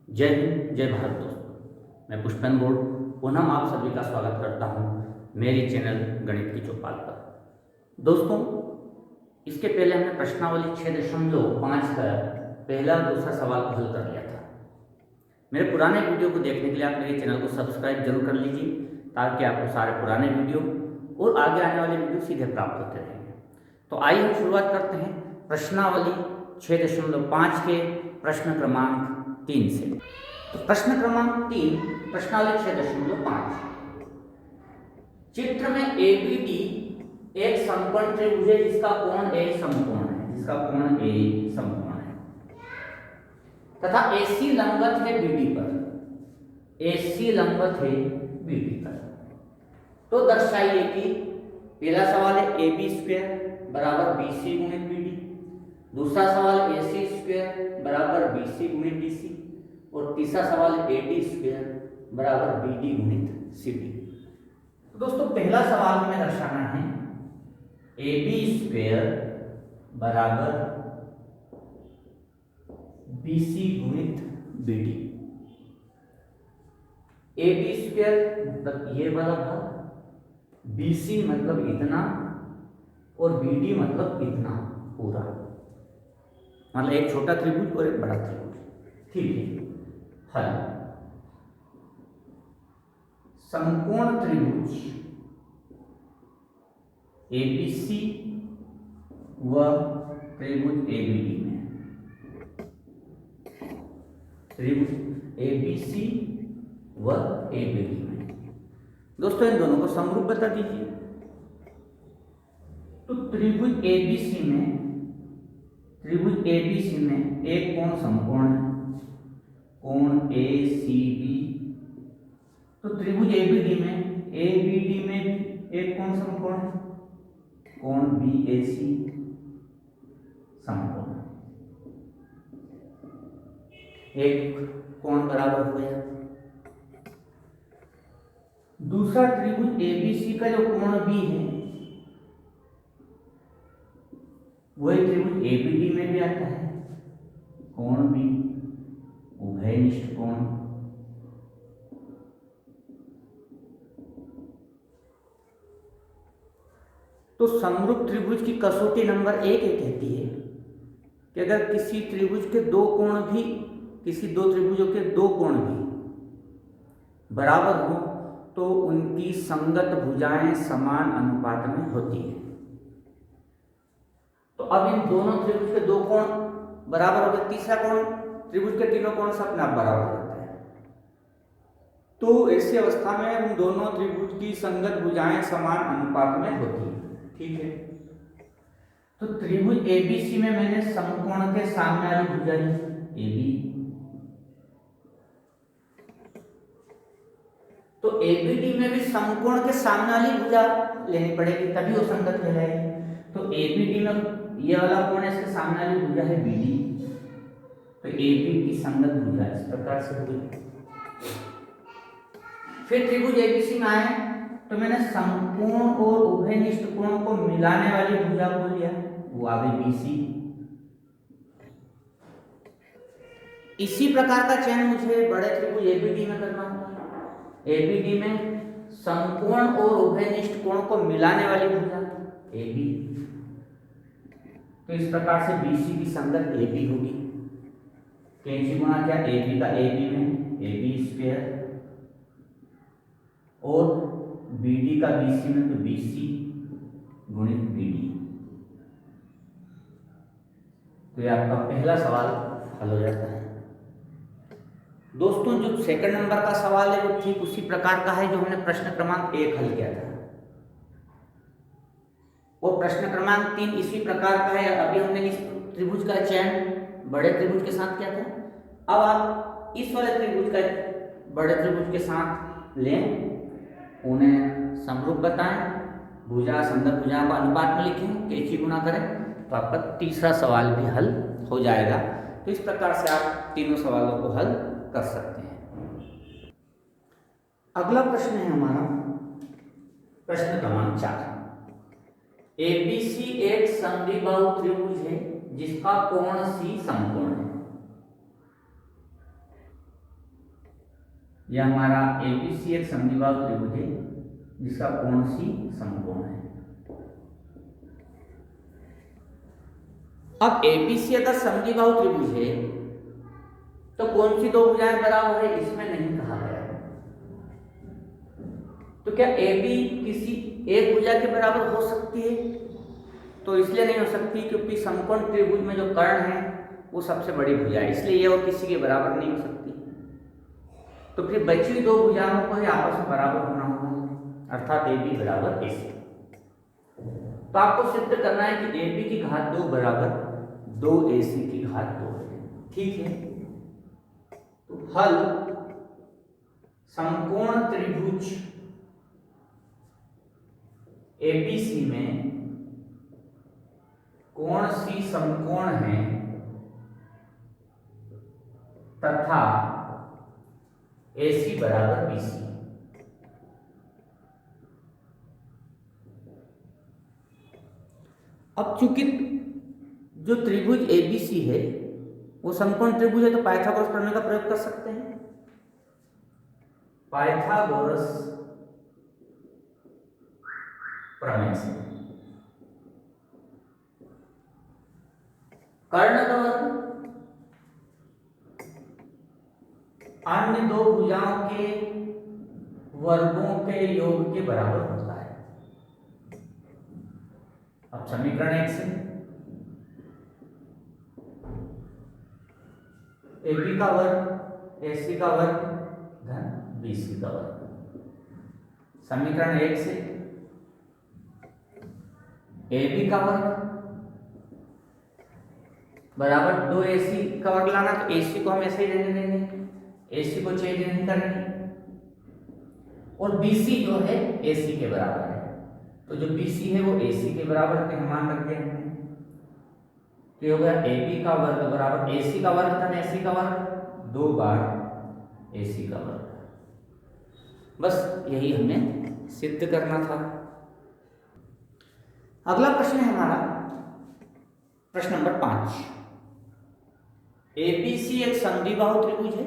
जय हिंद, जय भारत दोस्तों। मैं पुष्पेंद्र गौड़ पुनः आप सभी का स्वागत करता हूं मेरी चैनल गणित की चौपाल पर। दोस्तों, इसके पहले हमने प्रश्नावली 6.5 का पहला और दूसरा सवाल को हल कर लिया था। मेरे पुराने वीडियो को देखने के लिए आप मेरे चैनल को सब्सक्राइब जरूर कर लीजिए ताकि आपको सारे पुराने वीडियो और आगे आने वाले वीडियो सीधे प्राप्त होते रहेंगे। तो आइए हम शुरुआत करते हैं प्रश्नावली 6.5 के प्रश्न क्रमांक 3 से। तो प्रश्न क्रमांक 3 प्रश्नावली 6.5। चित्र में एबीडी एक समकोण त्रिभुज है जिसका कोण ए समकोण है, तथा एसी लंबवत है बीडी पर। तो दर्शाइए कि पहला सवाल है ए बी स्क्वायर बराबर बी सी गुणित बी डी, दूसरा सवाल ए सी स्क्वायर बराबर बी सी गुणित डी सी, और तीसरा सवाल ए डी स्क्वायर बराबर बी डी गुणित सी डी। तो दोस्तों, पहला सवाल हमें दर्शाना है ए बी स्क्वायर बराबर बी सी गुणित B D. A B square मतलब ये वाला भाग, बी सी मतलब इतना, और बी डी मतलब इतना पूरा, मतलब एक छोटा त्रिभुज और एक बड़ा त्रिभुज। ठीक है, हल। समकोण त्रिभुज एबीसी व त्रिभुज एबीडी में, त्रिभुज एबीसी व एबीडी में। दोस्तों, इन दोनों को समरूप बता दीजिए। तो त्रिभुज एबीसी में एक कोण समकोण है, कोण ए सी बी। तो त्रिभुज एबीडी में भी एक कोण समकोण है, कोण बी ए सी समकोण है। एक कोण बराबर हो गया। दूसरा त्रिभुज एबीसी का जो कोण बी है वही त्रिभुज एबीडी में भी आता है, कोण बी उभयनिष्ठ कोण। तो समरूप त्रिभुज की कसौटी नंबर 1 ये कहती है कि अगर किसी त्रिभुज के दो त्रिभुजों के दो कोण भी बराबर हो तो उनकी संगत भुजाएं समान अनुपात में होती है। तो अब इन दोनों त्रिभुज के दो कोण बराबर हो गए, तीसरा कोण त्रिभुज के तीनों कोण से अपने आप बराबर होता है। तो ऐसी अवस्था में उन दोनों त्रिभुज की संगत भुजाएं समान अनुपात में होती है। ठीक है, तो त्रिभुज एबीसी में मैंने समकोण के सामने वाली भुजा एबी, तो एबीडी में भी समकोण के सामने वाली भुजा लेनी पड़ेगी तभी वो संगत कहलाएगी। तो एबीडी में ये वाला कोण है, इसके सामने वाली भुजा है बीडी, तो एबी की संगत भुजा इस प्रकार से हुई। फिर त्रिभुज एबीसी में आए तो मैंने समकोण और उभयनिष्ठ कोण को मिलाने वाली भुजा को लिया, वो आ गई बीसी। इसी प्रकार का चयन मुझे बड़े त्रिभुज एबीडी में करना होगा। एबीडी में समकोण और उभयनिष्ठ कोण को मिलाने वाली भुजा एबी, तो इस प्रकार से बीसी की संगत एबी होगी। कैंची गुणा क्या, एबी का एबी में एबी स्क्वायर, और बीडी का बीसी में तो बीसी गुणित बीडी। तो ये आपका पहला सवाल हल हो जाता है। दोस्तों, जो सेकंड नंबर का सवाल है वो ठीक उसी प्रकार का है जो हमने प्रश्न क्रमांक 1 हल किया था, और प्रश्न क्रमांक 3 इसी प्रकार का है। अभी हमने इस त्रिभुज का चयन बड़े त्रिभुज के साथ किया था। अब आप इस वाले त्रिभुज का बड़े त्रिभुज के साथ लें, उन्हें समरूप बताएं, भुजा संगत भुजा का अनुपात में लिखें, कैंची गुणा करें, तो आपका तीसरा सवाल भी हल हो जाएगा। तो इस प्रकार से आप तीनों सवालों को हल कर सकते हैं। अगला प्रश्न है हमारा प्रश्न क्रमांक 4। एबीसी एक समद्विबाहु त्रिभुज है जिसका कोण सी समकोण है। यह हमारा एबीसी एक समद्विबाहु त्रिभुज है जिसका कोण सी समकोण है। अब एबीसी अगर समद्विबाहु त्रिभुज है तो कौन सी दो भुजाएं बराबर है इसमें नहीं कहा गया है। तो क्या AB किसी एक भुजा के बराबर हो सकती है? तो इसलिए नहीं हो सकती क्योंकि समकोण त्रिभुज में जो कर्ण है वो सबसे बड़ी भुजा है, इसलिए ये और किसी के बराबर नहीं हो सकती। तो फिर बची हुई दो भुजाओं को ही आपस में बराबर होना होगा, अर्थात AB बराबर AC। तो आपको सिद्ध करना है कि AB की घात 2 बराबर 2AC की घात 2 है। ठीक है, तो हल समकोण त्रिभुज ABC में कोण C समकोण है तथा AC बराबर BC। अब चूंकि जो त्रिभुज ABC है वो समकोण त्रिभुज है तो पाइथागोरस प्रमेय का प्रयोग कर सकते हैं। पाइथागोरस प्रमेय से कर्ण का वर्ग अन्य दो भुजाओं के वर्गों के योग के बराबर होता है। अब समीकरण 1 से AB का वर्ग AC का वर्ग धन BC का वर्ग। समीकरण 1 से AB का वर्ग बराबर 2AC का वर्ग लाना, तो AC को हम ऐसे ही रहने देंगे, AC को चेंज नहीं करेंगे, और BC जो है AC के बराबर है। तो जो BC है वो AC के बराबर के मान रख दिया हमने, तो हो गया AB का वर्ग बराबर AC का वर्ग था AC का वर्ग 2 बार AC का वर्ग। बस यही हमें सिद्ध करना था। अगला प्रश्न है हमारा प्रश्न नंबर 5। ABC एक समद्विबाहु त्रिभुज है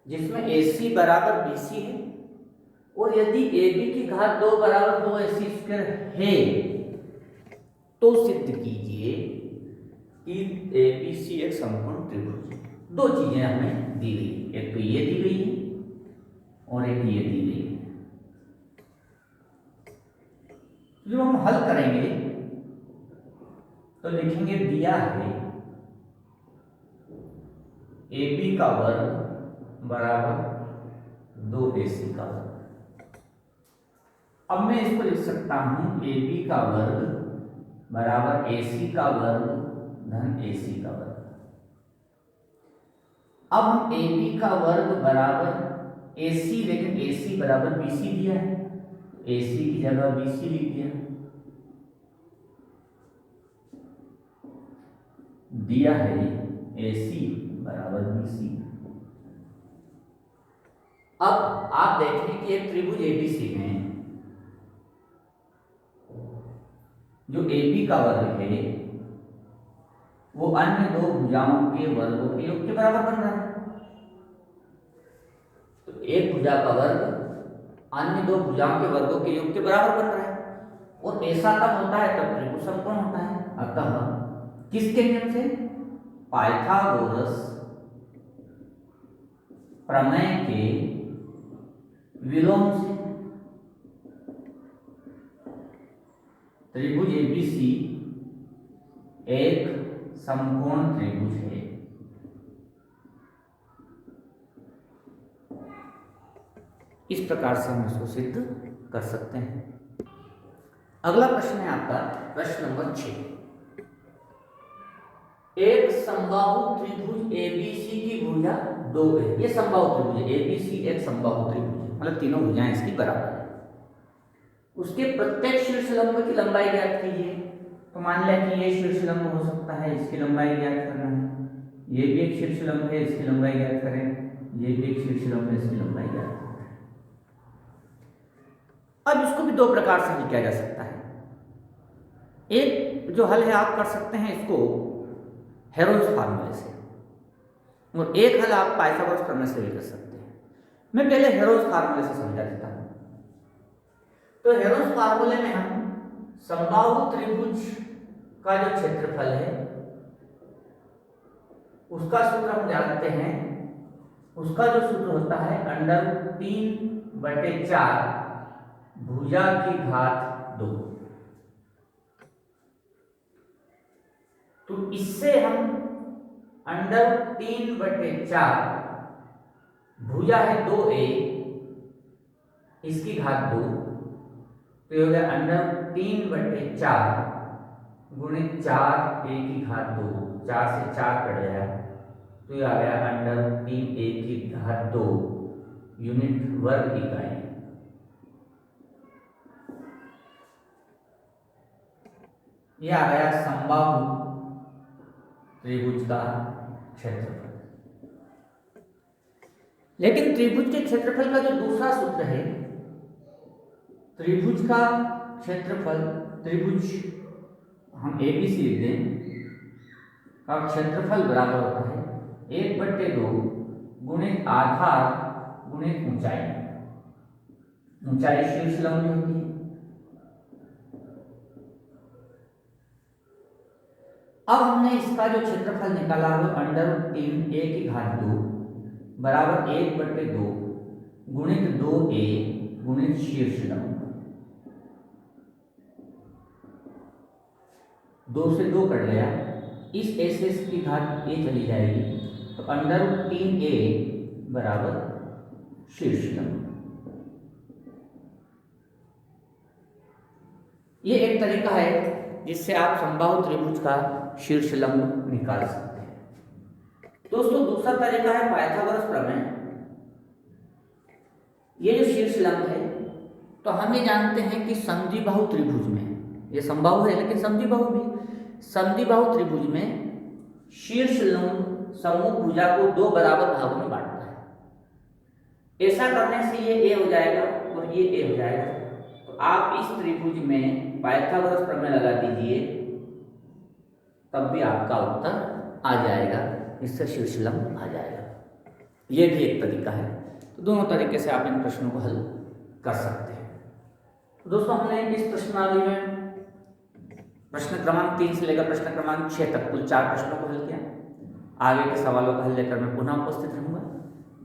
जिसमें AC बराबर BC है, और यदि AB की घात 2 बराबर 2AC स्क्वायर है तो सिद्ध कीजिए कि ABC एक समकोण त्रिभुज है। दो चीजें हमें दी गई, एक तो ये दी गई है और एक ये दी गई है। जब हम हल करेंगे तो लिखेंगे दिया है AB का वर्ग बराबर 2AC का वर्ग। अब मैं इसको लिख सकता हूं AB का वर्ग बराबर AC का वर्ग धन AC का वर्ग। अब हम AB का वर्ग बराबर AC, लेकिन AC बराबर BC दिया है, AC की जगह BC लिख दिया है AC बराबर BC। अब आप देखें कि एक त्रिभुज ABC में जो AB का वर्ग है वो अन्य दो भुजाओं के वर्गों के योग के बराबर बन रहा है। तो एक भुजा का वर्ग अन्य दो भुजाओं के वर्गों के योग के बराबर बन रहा है, और ऐसा कब होता है तब त्रिभुज समकोण होता है। अतः किसके नियम से? पाइथागोरस प्रमेय के विलोम से त्रिभुज ABC एक समकोण त्रिभुज है। इस प्रकार से हम इसको सिद्ध कर सकते हैं। अगला प्रश्न है आपका प्रश्न नंबर 6। एक समबाहु त्रिभुज ABC की भुजा 2 है। ये समबाहु त्रिभुज है, ABC एक समबाहु त्रिभुज है, मतलब तीनों भुजाएं इसकी बराबर है। उसके प्रत्येक शीर्षलंब की लंबाई ज्ञात कीजिए। तो मान लिया कि ये शीर्षलंब हो सकता है, इसकी लंबाई ज्ञात करना है, ये भी एक शीर्षलंब है, इसकी लंबाई ज्ञात करें, ये भी एक शीर्षलंब है, इसकी लंबाई ज्ञात करें। अब इसको भी दो प्रकार से हल किया जा सकता है। एक जो हल है आप कर सकते हैं इसको हेरोन्स फार्मूले से, और एक हल आप पाइथागोरस प्रमेय से भी कर सकते हैं। मैं पहले हेरोस फार्मूले से समझा देता हूं। तो हेरोस फार्मूले में हम समबाहु त्रिभुज का जो क्षेत्रफल है उसका सूत्र हम जानते हैं। उसका जो सूत्र होता है √3/4 भुजा की घात 2। तो इससे हम √3/4 भुजा है 2a, इसकी घात 2, तो ये हो गया √3/4 गुणित 4a की घात 2, 4 से 4 कट गया, तो ये आ गया √3a की घात 2 यूनिट वर्ग इकाई। ये आ गया समबाहु त्रिभुज का क्षेत्रफल। लेकिन त्रिभुज के क्षेत्रफल का जो दूसरा सूत्र है, त्रिभुज का क्षेत्रफल, त्रिभुज हम ABC लिख दें का क्षेत्रफल बराबर होता है 1/2 गुणित आधार गुणित ऊंचाई। ऊंचाई शीर्ष लंब होती है। अब हमने इसका जो क्षेत्रफल निकाला वो √3a की घात 2 बराबर 1/2 गुणित 2a गुणित शीर्ष लंब। 2 से 2 कट गया, इस a से इसकी घात a चली जाएगी, तो √3a बराबर शीर्ष लंब। ये एक तरीका है जिससे आप समबाहु त्रिभुज का शीर्ष लंब निकाल सकते हैं। दोस्तों दूसरा तरीका है पाइथागोरस प्रमेय। ये जो शीर्ष लंब है, तो हम ये जानते हैं कि समद्विबाहु त्रिभुज में, ये समबाहु है लेकिन समद्विबाहु भी, समद्विबाहु त्रिभुज में शीर्ष लंब समूह भुजा को 2 बराबर भागों में बांटता है। ऐसा करने से ये a हो जाएगा और ये a हो जाएगा। तो आप इस त्रिभुज में पाइथागोरस प्रमेय लगा दीजिए, तब भी आपका उत्तर आ जाएगा, इससे शीर्ष लंब आ जाएगा। ये भी एक तरीका है। तो दोनों तरीके से आप इन प्रश्नों को हल कर सकते हैं। तो दोस्तों हमने इस प्रश्नावली में प्रश्न क्रमांक 3 से लेकर प्रश्न क्रमांक 6 तक कुल 4 प्रश्नों को हल किया। आगे के सवालों का हल लेकर मैं पुनः उपस्थित रहूंगा।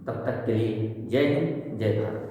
तब तक के लिए जय हिंद, जय भारत।